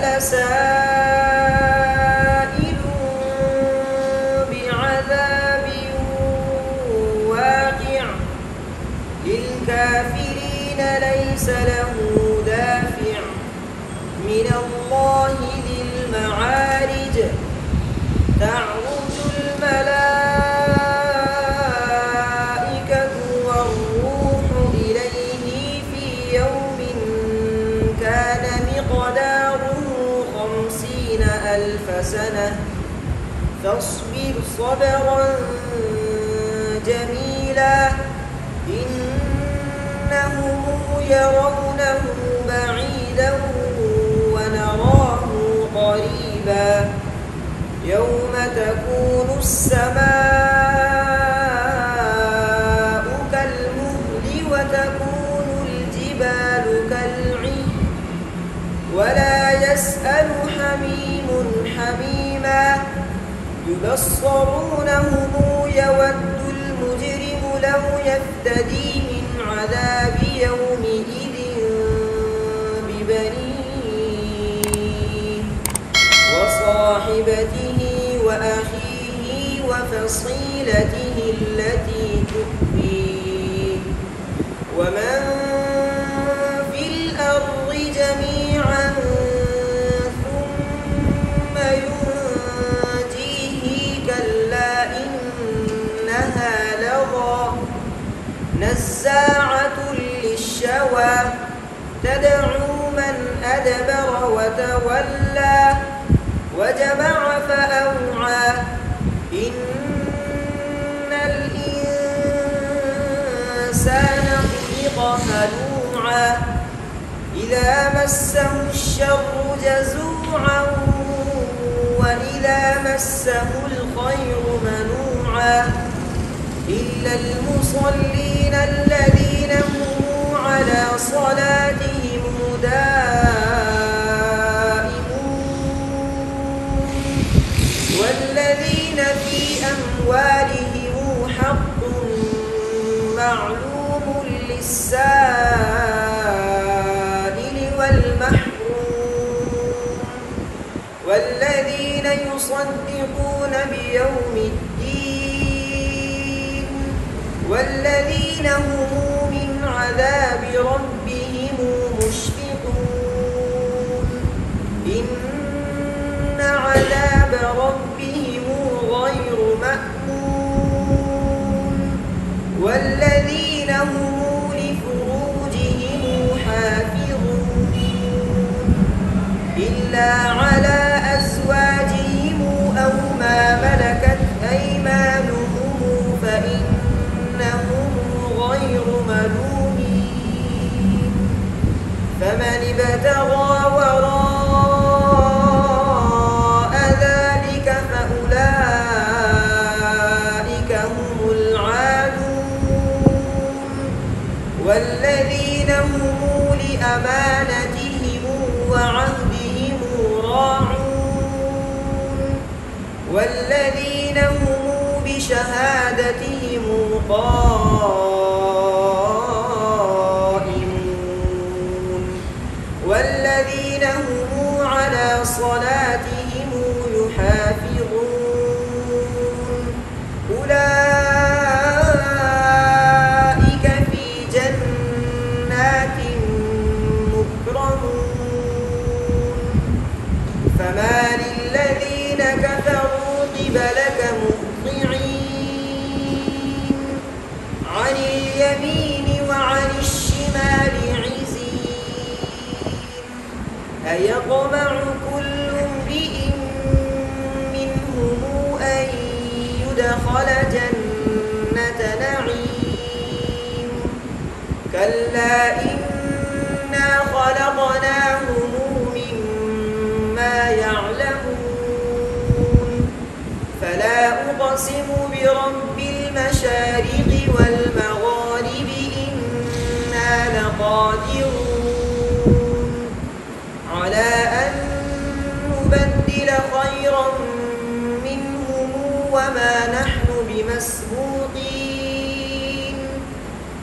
لسائل بعذاب واقع للكافرين ليس له دافع من الله ذي المعارج تعرج الملائكة والروح إليه في يوم كان مقداره 50,000 سنة فاصبر صبرا جميلا إنهم يرونه بعيدا ونراه قريبا يوم تكون السماء كالمهل وتكون الجبال كالعهن ولا يسأل حميم حميما يبصرونهم يود المجرم لو يفتدي من عذاب يومئذ ببنيه وصاحبته وأخيه وفصيلته التي تؤويه ومن في الأرض جميعا ثم ينجيه كلا إنها لظى نزاعة للشوى تدعو من أدبر وتولى وجمع فأوعى إن الإنسان خلق هلوعا إذا مسه الشر جزوعا وإذا مسه الخير منوعا إلا المصلين الذين هم على صلاتهم دائمون والذين في أموالهم حق معلوم للسائل والمحروم والذين يصدقون بيوم الدين والذين هم من عذاب ربهم مشفقون إن عذاب ربهم غير مأمون والذين هم لفروجهم حافظون إلا على أزواجهم أو ما ملكت أيمانهم فإنهم غير ملومين فمن ابتغى وراء ذلك فأولئك هم العادون والذين هم لأمانتهم وعهدهم راعون والذين هم بشهادتهم قائمون والذين هم على صلاتهم يحافظون أولئك في جنات مكرمون فما للذين كفروا قبلك مهطعين عن اليمين وعن الشمال عزين أيطمع كل امرئ منهم أن يدخل جنة نعيم كلا إنا خلقناهم مما يعلمون فلا أقسم برب المشارق والمغارب إنا لقادرون على أن نبدل خيرا منهم وما نحن بمسبوقين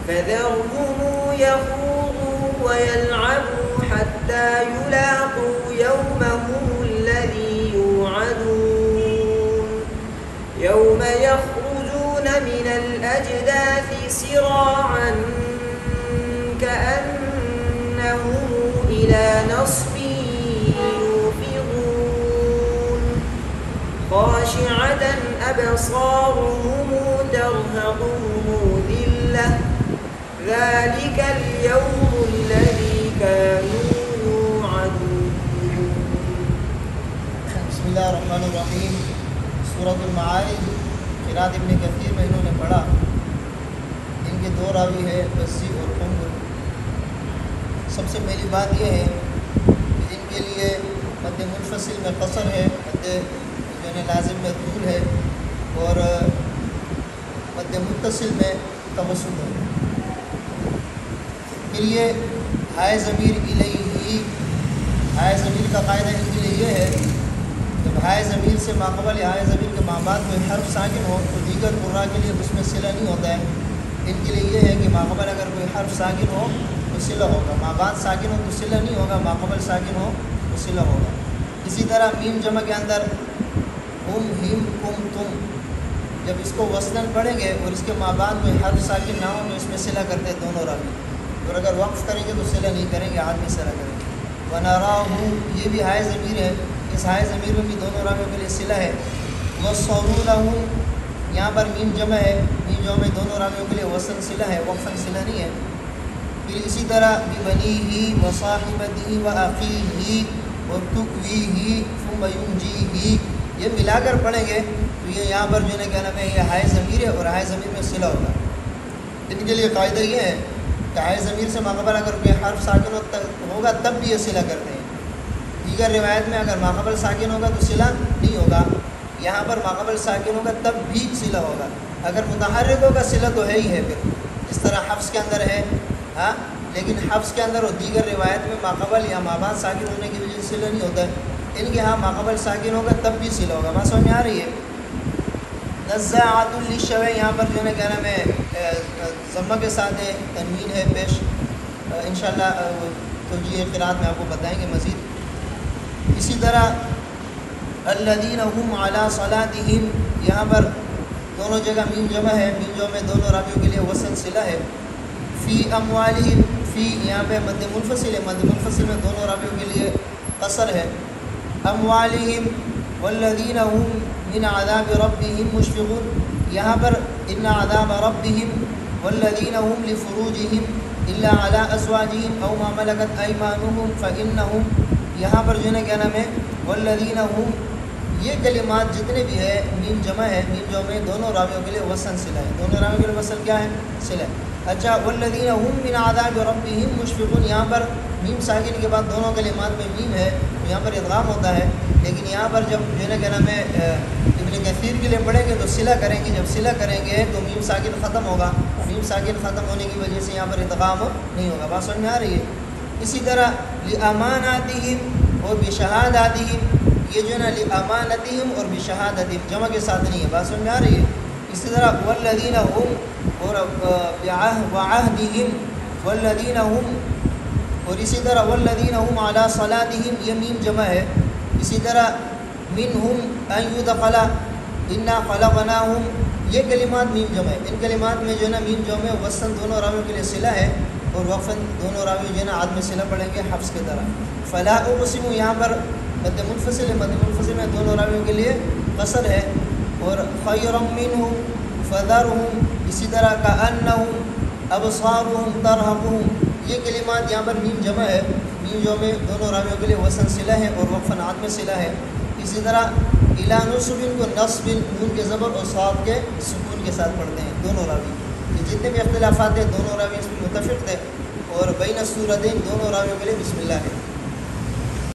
فذرهم يخوضوا ويلعبوا حتى يلاقوا يومهم الأجداث سراعا كأنهم إلى نصب يوفضون خاشعة أبصارهم ترهقهم ذلة ذلك اليوم الذي كانوا يوعدون. بسم اللہ الرحمن الرحیم. سورۃ المعارج قرات ابن کثیر میں انہوں نے پڑھا. ان کے دو راوی ہے بصری اور قنبل. سب سے پہلی بات یہ ہے کہ ان کے لیے مد منفصل میں قصر ہے, مد جو ہے لازم میں طول ہے, اور مد متصل میں توسط ہے. پھر یہ ہائے ضمیر الیہ, ہائے ضمیر کا قاعدہ ان کے لیے یہ ہے جب ہائے ضمیر سے ماقبل یا ہائے ضمیر کے مابعد میں حرف ساکن ہو تو دیگر قراء کے لیے اس میں صلہ نہیں ہوتا ہے. ان کے لیے یہ ہے کہ ماقبل اگر کوئی حرف ساکن ہو تو صلہ ہوگا, مابعد ساکن ہو تو صلہ نہیں ہوگا, ماقبل ساکن ہو تو صلہ ہوگا. اسی طرح میم جمع کے اندر ہم ہم کم تم, جب اس کو وصلاً پڑھیں گے اور اس کے مابعد میں حرف ساکن نہ ہو تو اس میں صلہ کرتے ہیں دونوں راوی, اور اگر وقف کریں گے تو صلہ نہیں کریں گے, ہاتھ میں صلہ کریں گے. ونراہ یہ بھی ہائے ضمیر ہے, اس ہائے ضمیر میں بھی دونوں راویوں کے لیے صلہ ہے. وصولہ یہاں پر میم جمع ہے, میم جمع میں دونوں راویوں کے لیے وصل صلہ ہے, وقفاً صلہ نہیں ہے. پھر اسی طرح ببنیہ وصاحبتہ واخیہ وتکویہ ثم ینجیہ, یہ ملا کر پڑھیں گے تو یہ یہاں پر جو ہے کیا نام ہے یہ ہائے ضمیر ہے اور ہائے ضمیر میں صلہ ہوگا. ان کے لیے قاعدہ یہ ہے کہ ہائے ضمیر سے ماقبل اگر کوئی حرف ساکن ہوگا تب بھی یہ صلہ کرتے ہیں. دیگر روایت میں اگر ماقبل ساکن ہوگا تو صلہ نہیں ہوگا, یہاں پر ماقبل ساکن ہوگا تب بھی صلہ ہوگا. اگر متحرک ہوگا صلہ تو ہے ہی ہے, پھر اس طرح حفظ کے اندر ہے ہاں, لیکن حفظ کے اندر اور دیگر روایت میں ماقبل یا مابعد ساکن ہونے کی وجہ سے صلہ نہیں ہوتا ہے. ان کے ہاں ماقبل ساکن ہوگا تب بھی صلہ ہوگا. بات سمجھ میں آ رہی ہے؟ نزاعۃ للشوى یہاں پر جو ہے کیا نام ہے ضمہ کے ساتھ ہے, تنوین ہے پیش. انشاءاللہ توجیہ قرات میں آپ کو بتائیں گے مزید. اسی طرح الذین هم علی صلاتہم یہاں پر دونوں جگہ میم جمع ہے, میم جمع میں دونوں راویوں کے لیے وصل صلہ ہے. فی اموالہم فی یہاں پہ مد منفصل ہے, مد منفصل میں دونوں راویوں کے لیے قصر ہے. اموالہم والذین هم من عذاب ربهم مشفقون یہاں پر ان عذاب ربهم والذین هم لفروجهم الا على ازواجهم او ما ملكت ايمانهم فانهم یہاں پر جو ہے کیا نام ہے والذین هم یہ کلمات جتنے بھی ہے میم جمع ہے, میم جمع میں دونوں راویوں کے لیے وصل صلہ ہے, دونوں راویوں کے لیے وصل کیا ہے صلہ. اچھا والذین هم من عذاب ربهم مشفقون یہاں پر میم ساکن کے بعد دونوں کلمات میں میم ہے تو یہاں پر ادغام ہوتا ہے, لیکن یہاں پر جب جو ہے کیا نام ہے ابن کثیر کے لیے پڑھیں گے تو صلہ کریں گے, جب صلہ کریں گے تو میم ساکن ختم ہوگا, میم ساکن ختم ہونے کی وجہ سے یہاں پر ادغام نہیں ہوگا. بات سمجھ میں آ رہی ہے؟ اسی طرح لاماناتہم اور بشہاداتہم یہ جو ہے نا لامانتہم اور بشہاداتہم جمع کے ساتھ نہیں ہے. بات سمجھ میں آ رہی ہے؟ اسی طرح والذین هم اور وعہدہم والذین هم اور اسی طرح والذین هم علی صلاتہم یہ میم جمع ہے. اسی طرح منہم ان یدخل انا خلقناہم یہ کلمات میم جمع ہے. ان کلمات میں جو ہے نا میم جمع ہے وصل دونوں راویوں کے لیے صلہ ہے اور وقفاً دونوں راوی جو ہے نا عدم صلہ پڑھیں گے حفظ کی طرح. فلا اقسم یہاں پر مد منفصل ہے, مد منفصل میں دونوں راویوں کے لیے قصر ہے. اور خیر منہم فذرہم اسی طرح کأنہم ابصارہم ترہقہم یہ کلمات یہاں پر میم جمع ہے, میم جو میں دونوں راویوں کے لیے وصل صلہ ہے اور وقفاً عدم صلہ ہے. اسی طرح الی نصب کو نصب نون کے زبر اور صاد کے سکون کے ساتھ پڑھتے ہیں دونوں راوی. یہ جتنے بھی اختلافات ہیں دونوں راوی اس میں متفق تھے, اور بین السورتین دونوں راویوں کے لیے بسم اللہ ہے.